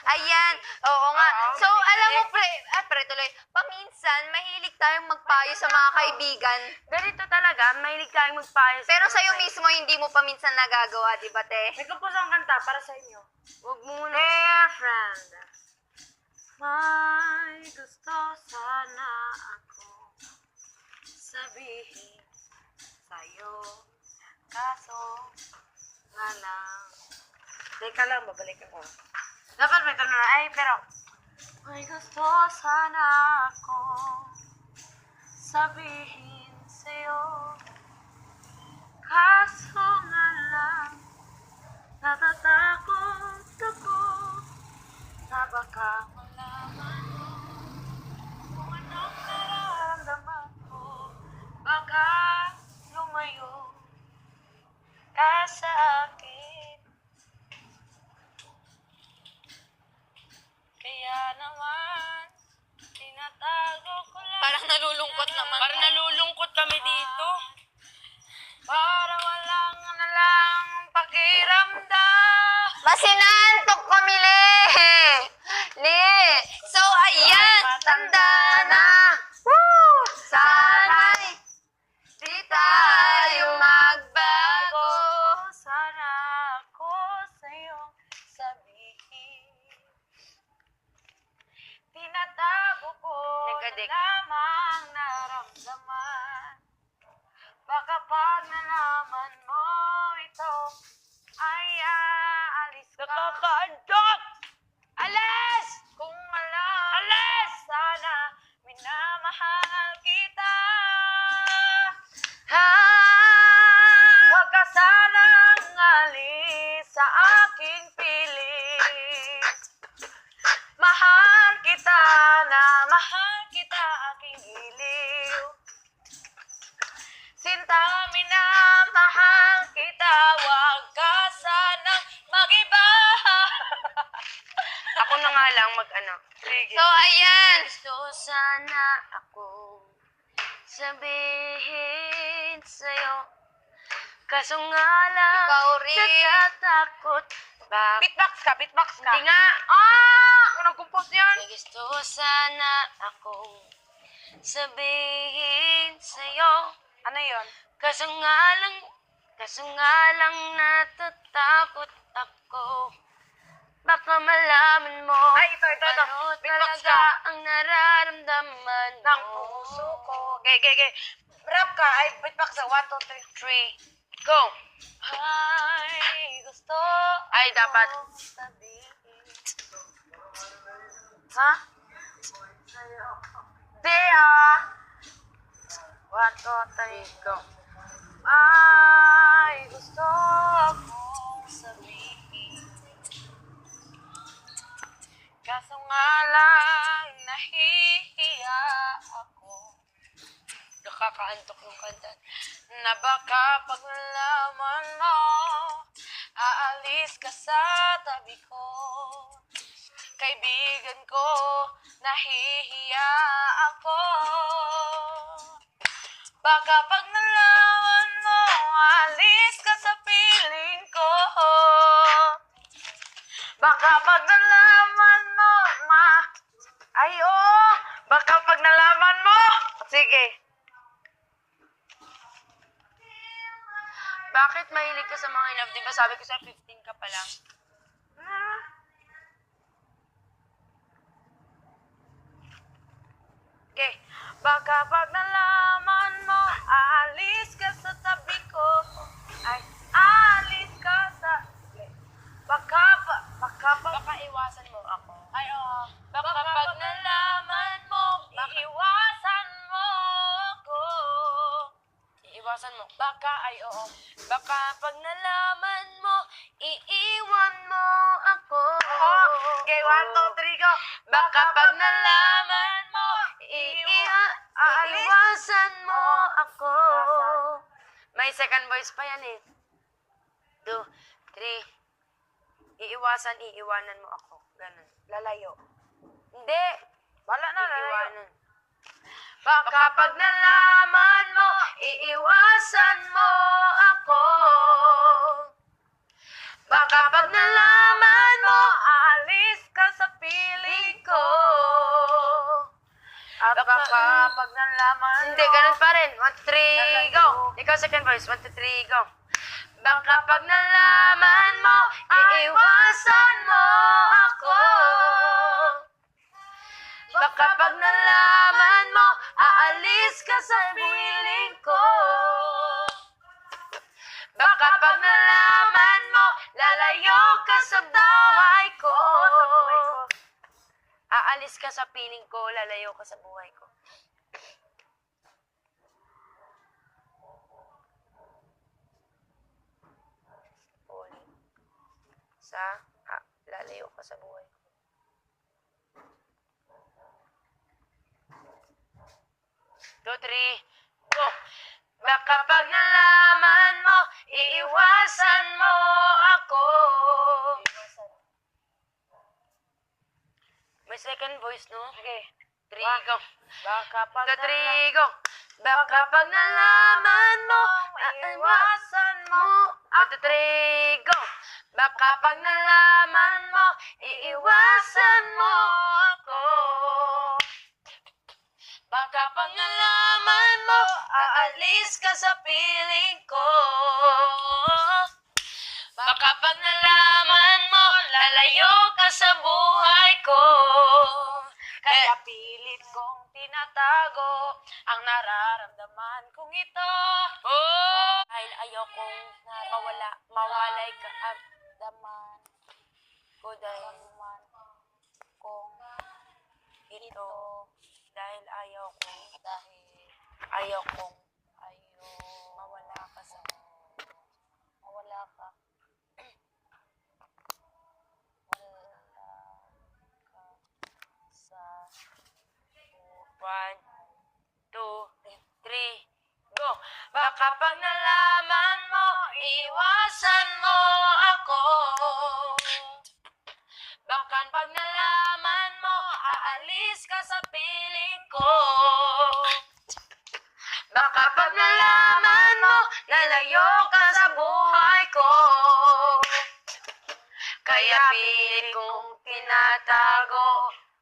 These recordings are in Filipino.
Ayan, oo nga. So, alam mo, pre, tuloy, paminsan, mahilig tayong magpayo sa mga kaibigan. Ganito talaga, mahilig tayong magpayo. Pero sa'yo mismo, hindi mo paminsan nagagawa, di ba, te? May compose akong kanta para sa inyo. Huwag muna. Dear friend, may gusto sana ako sabihin sa'yo. Kaso, nga lang. Teka lang, babalik ako. Dapat may tanong na, pero may gusto sana ako sabihin sa'yo. Kaso nga lang, natatakot ako na baka malaman mo kung anong nararamdaman ko. Baka lumayo ka sa akin. Kaya naman, tinatago ko lang. Parang nalulungkot naman. Parang nalulungkot kami dito. Para walang na lang pakiramdam. Masinantok kami, Le! Le! So, ayan, tanda na! Woo! Sana'y di tayo magbago. Sana ako sa'yong sabihin. Tinatago ko Nagadik. na lamang naramdaman. Baka pag nalaman mo ito, ay aalis ka. Nakakaantok! Alis! Kung alam, alis! Sana minamahal kita. Huwag ka sanang alis sa aking piling. Mahal kita na mahal kita aking giliw. Sinta, minamahal kita, wag ka sanang mag-iba. Ako na nga lang mag-anak. Sige. So, ayan. Gusto sana ako sabihin sa'yo. Kaso nga lang, Ikaw rin. natatakot. Beatbox ka, beatbox ka. Hindi nga. Ako nag-compose yan. May gusto sana akong sabihin sa'yo. Ano yon? Kaso nga lang natatakot ako. Baka malaman mo. Ay, ito. Ano Beatbox ka. Ang nararamdaman ng puso ko. Okay. Rap ka. Ay, beatbox ka. 1, 2, 3. Go. Ay, gusto. Ay, dapat. Sabihin. Ha? Dea. 1, 2, 3, go. Ay, gusto kong sabihin. Kaso nga lang, nahihiya ako. Nakakaantok yung kanta. Na baka pag nalaman mo, aalis ka sa tabi ko. Kaibigan ko, nahihiya ako. Baka pag nalaman mo, aalis ka sa piling ko. Baka pag nalaman mo, baka pag nalaman mo. Sige. Bakit mahilig ka sa mga love? Di ba sabi ko sa 15 ka pa lang? Okay. Baka pag nalaman mo, aalis ka sa tabi ko. Ay, aalis ka sa... Baka iwasan mo ako. Ay, oo. Baka pag nalaman mo, iiwasan mo ako. Iiwasan mo. Baka, ay, oo. Baka pag nalaman mo, iiwan mo ako. Okay, 1, 2, 3, go. Baka pag nalaman mo, iiwasan mo ako. May second voice pa yan eh. 2, 3. Iiwanan mo ako. Ganun. Lalayo. Hindi. Wala na, lalayo. Iiwanan. Baka pag nalaman mo, iiwasan mo ako. Baka pag nalaman mo, aalis ka nalaman Hindi, ganun pa rin. 1, 2, 3, go! Ikaw second voice. 1, 2, 3, go! Baka pag nalaman mo, iiwasan mo ako. Baka pag nalaman mo, aalis ka sa piling ko. Baka pag nalaman mo, lalayo ka sa buhay ko. Aalis ka sa piling ko, lalayo ka sa buhay ko. Ulit. Lalayo ka sa buhay ko. 2, 3, go! Baka pag nalaman mo, iiwasan mo ako. May second voice, no? Okay. 3, go! Baka pag 2, 3, go! Baka pag nalaman mo, iiwasan mo. 1, 2, 3, go! Baka pag nalaman mo, iiwasan mo ako. Baka pag nalaman mo, aalis ka sa piling ko. Baka pag nalaman mo, lalayo ka sa buhay ko. Kaya pilit kong tinatago ang nararamdaman kong ito. Oh! Dahil ayokong mawalay ka ang daman ko dahil kong ito. Dahil ayokong mawala ka sa wala ka 1, 2, 3, go! Baka pag nalaman mo, iwasan mo ako. Baka pag nalaman mo, aalis ka sa piling ko. Baka pag nalaman mo, lalayo ka sa buhay ko. Kaya pilit kong tinatago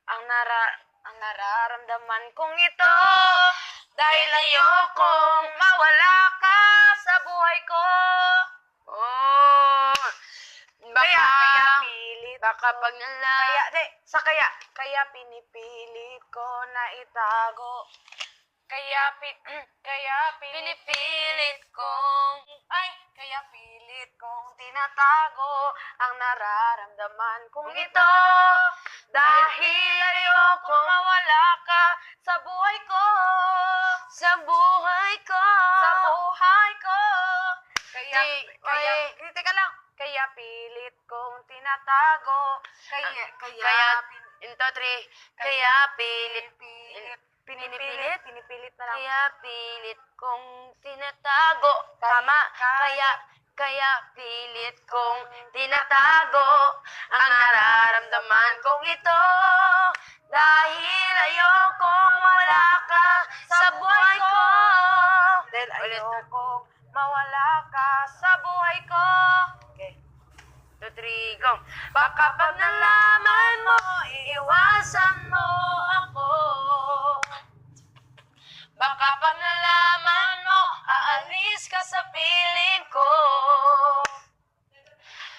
ang nararamdaman kong ito. Dahil ayokong mawala ka sa buhay ko. Oh, baka pag kaya pinipilit ko na itago. Kaya pinipilit kong tinatago ang nararamdaman kong ito. dahil ayokong Mawala ka sa buhay ko. sa buhay ko. Teka lang. Kaya pilit kong tinatago. Into 3, kaya Pinipilit na lang. Kaya pilit kong tinatago. Tama. Kaya pilit kong tinatago ang nararamdaman kong ito. Dahil ayokong mawala ka sa buhay ko. Dahil ayokong mawala ka sa buhay ko. Okay. 2, 3, go. Baka pag nalaman mo, iiwasan mo ako. Baka pag nalaman mo, aalis ka sa piling ko.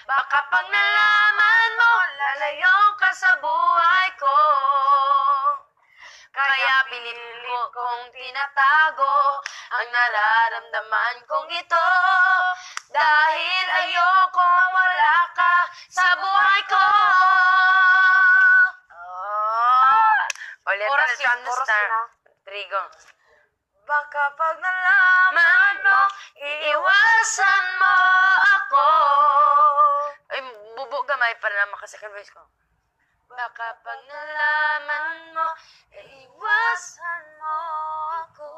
Baka pag nalaman mo, lalayo ka sa buhay ko. Kaya pilit kong tinatago ang nararamdaman kong ito. Dahil ayoko wala ka sa buhay ko. Ulit, Chorus yun, from the chorus start. yun, ah. 3, go. Baka pag nalaman mo, iiwasan mo ako. Ay, bubo gamay para na makasecond voice ko. Baka pag nalaman mo, iiwasan mo ako.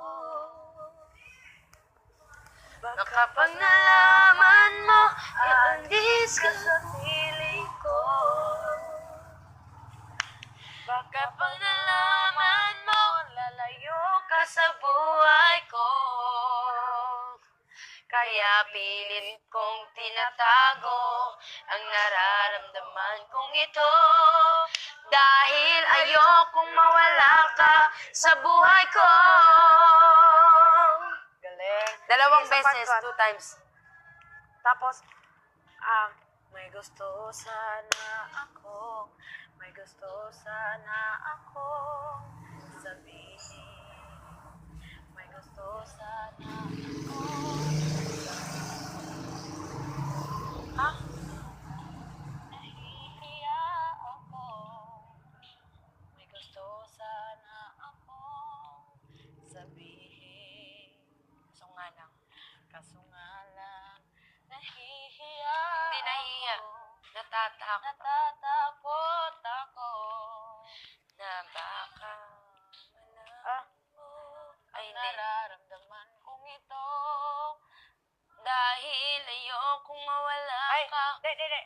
Baka pag nalaman mo, ialis ka sa piling ko. Baka pag nalaman mo, lalayo ka sa buhay ko. Kaya pilit kong tinatago ang nararamdaman kong ito. Dahil ayokong mawala ka sa buhay ko. Dalawang sa part beses, one. 2 times. Tapos, may gusto sana ako, may gusto sana ako sabihin. May gusto sana ako. Nahihiya ako. May gusto sana ako sabihin. Kaso nga lang, nahihiya Hindi nahihiya. ako. Natatakot Natatakot ako. na baka Ay, hindi. nararamdaman kong ito. Dahil ayokong mawala Ay, ka. di.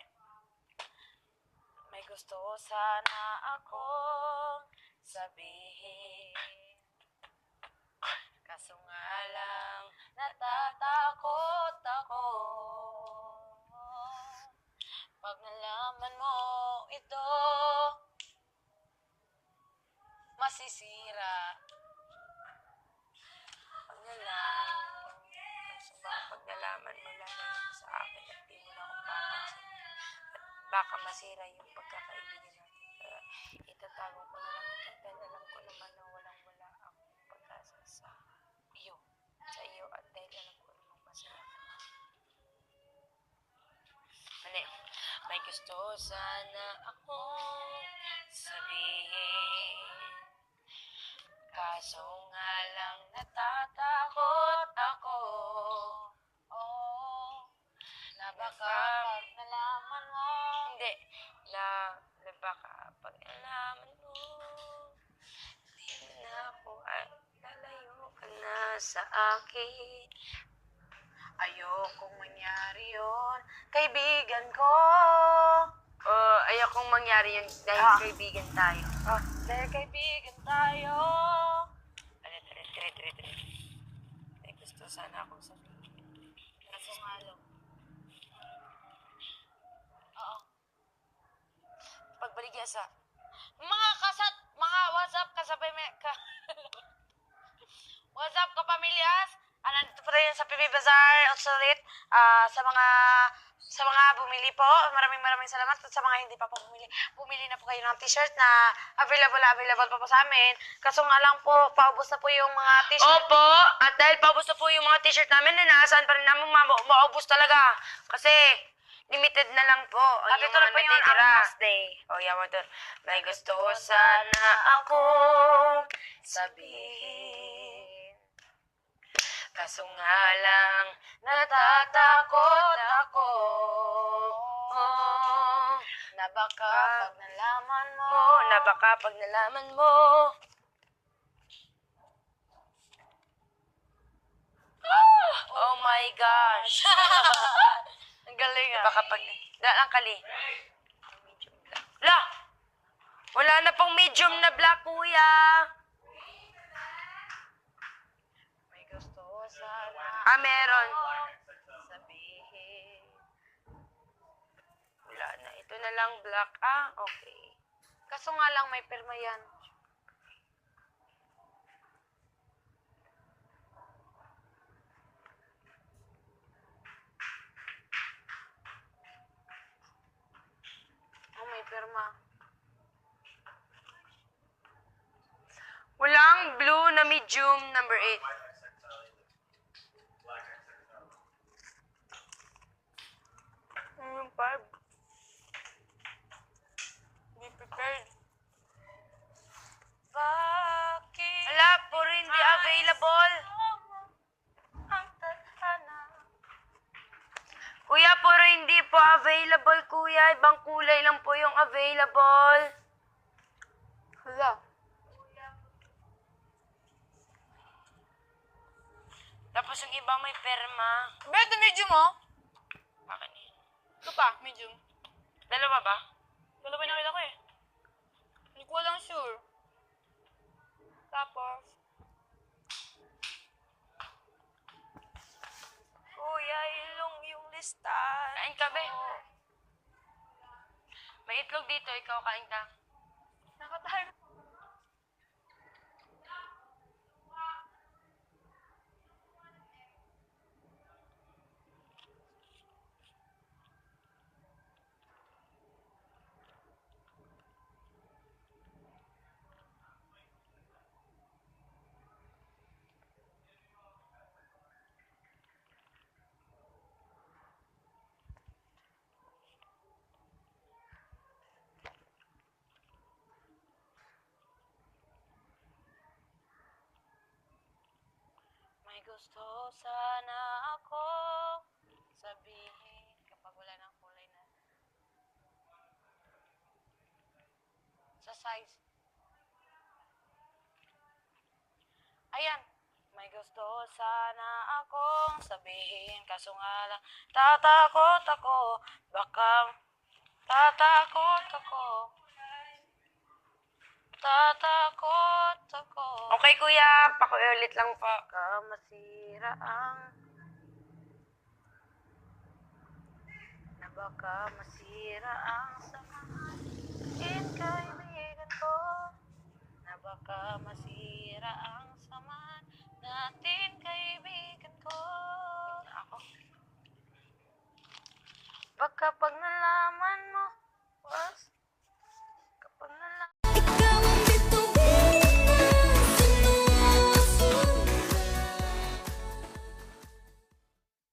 May gusto sana akong sabihin. Kaso nga lang, natatakot ako. Pag nalaman mo ito, masisira. Pag nalaman mo lang sa akin at di mo na ako papansin. At baka masira yung pagkakaibigan natin. Kaya itatago ko na lang ito dahil alam ko naman na walang-wala akong pag-asa sa iyo. At dahil alam ko namang masaya ka na. May gusto sana akong sabihin. Kaso nga lang natatakot ako. Na baka pag nalaman mo, Hindi. Na baka pag alaman mo, di mo na ako lalayo ka na sa akin. ayokong mangyari yon, kaibigan ko. Ayokong mangyari yun dahil kaibigan tayo. Dahil kaibigan tayo. Tire. May gusto sana akong sabihin. Kaso nga lang. Pagbaligya Mga WhatsApp kasabay WhatsApp ka pamilyas. Nandito pa rin sa PB Bazaar, Outsalit. Sa mga bumili po, maraming salamat. At sa mga hindi pa po bumili na po kayo ng t-shirt na available pa po sa amin. Kaso nga lang po, paubos na po yung mga t-shirt. Opo, at dahil paubos na po yung mga t-shirt namin, inaasahan pa rin namin maubos talaga. Kasi limited na lang po. At ito na po yung last day. Yaman to. May gusto sana akong sabihin. Kaso nga lang, natatakot ako. Na baka pag nalaman mo. Na baka pag nalaman mo. Oh my gosh. Ang galing Baka pag... Ang kali. Medium black. La! Wala na pong medium na black, kuya. May gusto sana Meron. sabihin. Wala na. Ito na lang black. Okay. Kaso nga lang may pirma yan. May pirma. Walang blue na medium number 8. Yung 5. Be prepared. Bakit? Ala, puro hindi available. Ang tadhana. Kuya, puro hindi po available, kuya. Ibang kulay lang po yung available. Hala. Tapos yung iba may perma. Beto, medium mo? Akin yun. Ito pa, medium. Dalawa ba? Dalawa nakita ko eh. Hindi ko lang sure. Tapos, Kuya, ilong yung lista. Kain ka, be. May itlog dito, ikaw kain ka. nakatayo. gusto sana ako sabihin kapag wala ng kulay na sa size. Ayan. May gusto sana akong sabihin kaso nga lang tatakot ako. Baka tatakot ako. Tatakot ako. Okay, kuya. Pakiulit lang po. Baka masira ang baka masira ang samahan kaibigan ko na baka masira